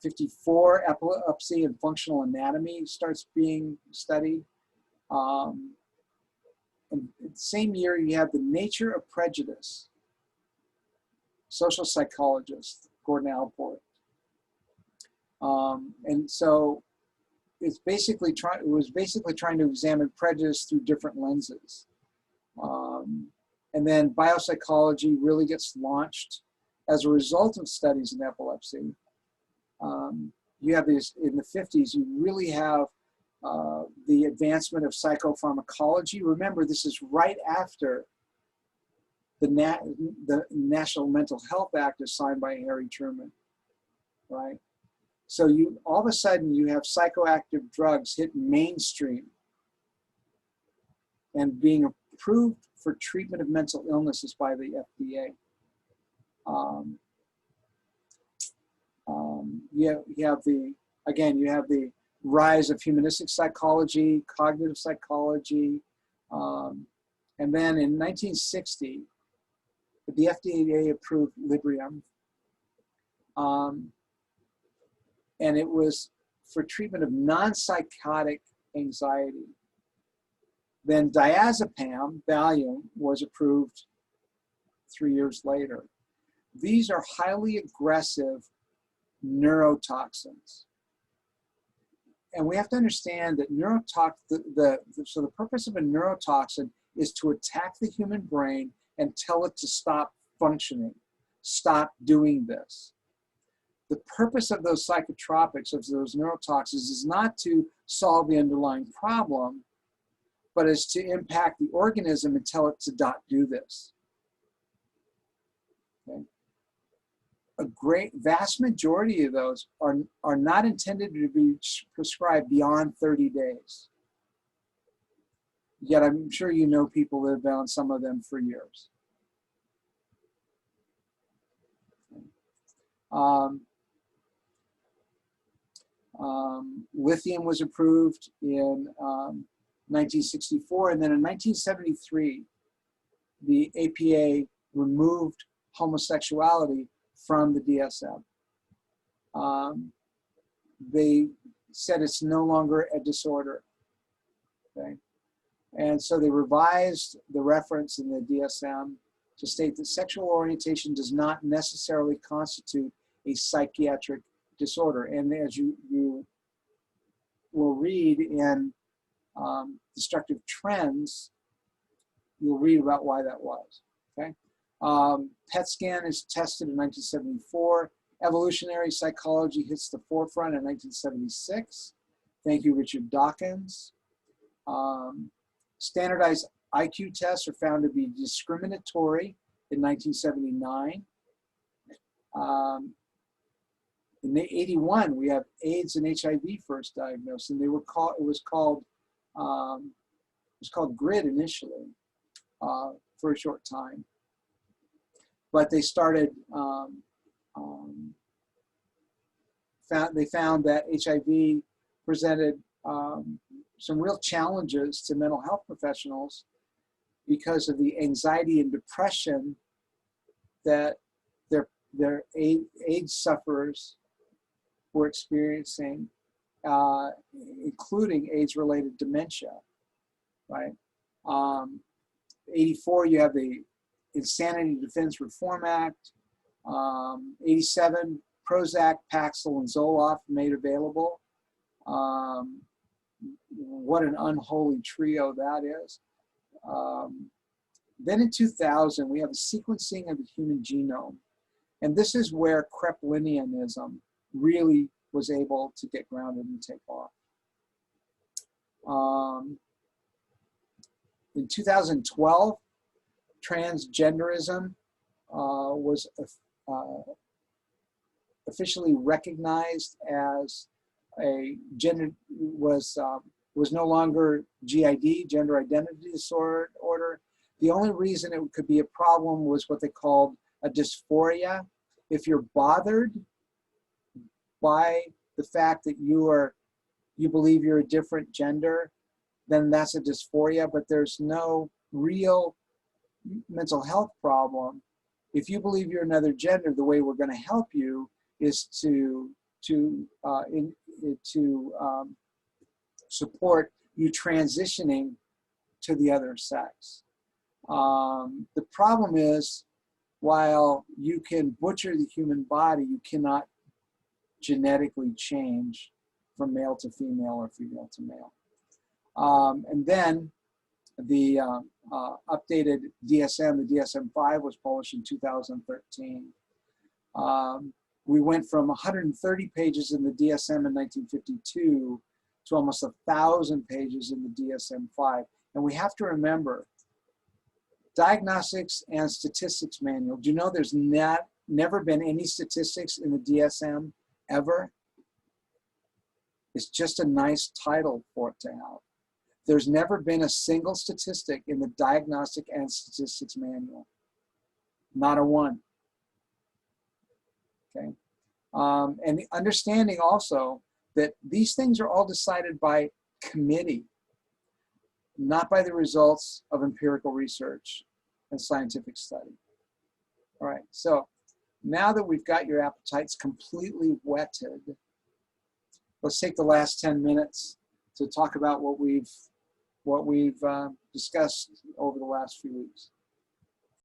54, epilepsy and functional anatomy starts being studied. And the same year, you have The Nature of Prejudice, social psychologist Gordon Allport. And so it's basically it was basically trying to examine prejudice through different lenses. And then biopsychology really gets launched as a result of studies in epilepsy. You have these, in the 50s, you really have the advancement of psychopharmacology. Remember, this is right after the National Mental Health Act is signed by Harry Truman, right? So all of a sudden you have psychoactive drugs hit mainstream and being approved for treatment of mental illnesses by the FDA. You have the rise of humanistic psychology, cognitive psychology, and then in 1960, the FDA approved Librium, and it was for treatment of non-psychotic anxiety. Then diazepam, Valium, was approved 3 years later. These are highly aggressive neurotoxins. And we have to understand that so the purpose of a neurotoxin is to attack the human brain and tell it to stop functioning, stop doing this. The purpose of those psychotropics, of those neurotoxins, is not to solve the underlying problem, but is to impact the organism and tell it to not do this. Okay? A vast majority of those are not intended to be prescribed beyond 30 days. Yet I'm sure you know people that have been on some of them for years. Lithium was approved in 1964, and then in 1973, the APA removed homosexuality from the DSM. They said it's no longer a disorder. Okay? And so they revised the reference in the DSM to state that sexual orientation does not necessarily constitute a psychiatric disorder. And as you will read in Destructive Trends, you'll read about why that was. Okay? PET scan is tested in 1974. Evolutionary psychology hits the forefront in 1976. Thank you, Richard Dawkins. Standardized IQ tests are found to be discriminatory in 1979. In 81, we have AIDS and HIV first diagnosed, and they were called. It was called GRID initially for a short time, but they started. They found that HIV presented some real challenges to mental health professionals because of the anxiety and depression that their AIDS sufferers were experiencing, including AIDS-related dementia, right? 84, you have the Insanity Defense Reform Act. 87, Prozac, Paxil, and Zoloft made available. What an unholy trio that is. Then in 2000, we have the sequencing of the human genome. And this is where Kraepelinianism really was able to get grounded and take off. In 2012, transgenderism was officially recognized as a gender, was no longer GID, gender identity disorder. The only reason it could be a problem was what they called a dysphoria. If you're bothered by the fact that you believe you're a different gender, then that's a dysphoria, but there's no real mental health problem. If you believe you're another gender, the way we're going to help you is to support you transitioning to the other sex. The problem is, while you can butcher the human body, you cannot genetically change from male to female or female to male. And then the updated DSM, the DSM-5 was published in 2013. We went from 130 pages in the DSM in 1952 to almost 1,000 pages in the DSM-5. And we have to remember, Diagnostics and Statistics Manual. Do you know there's never been any statistics in the DSM ever? It's just a nice title for it to have. There's never been a single statistic in the Diagnostic and Statistics Manual. Not a one. Okay. And the understanding also that these things are all decided by committee, not by the results of empirical research and scientific study. All right, so now that we've got your appetites completely whetted, let's take the last 10 minutes to talk about what we've discussed over the last few weeks.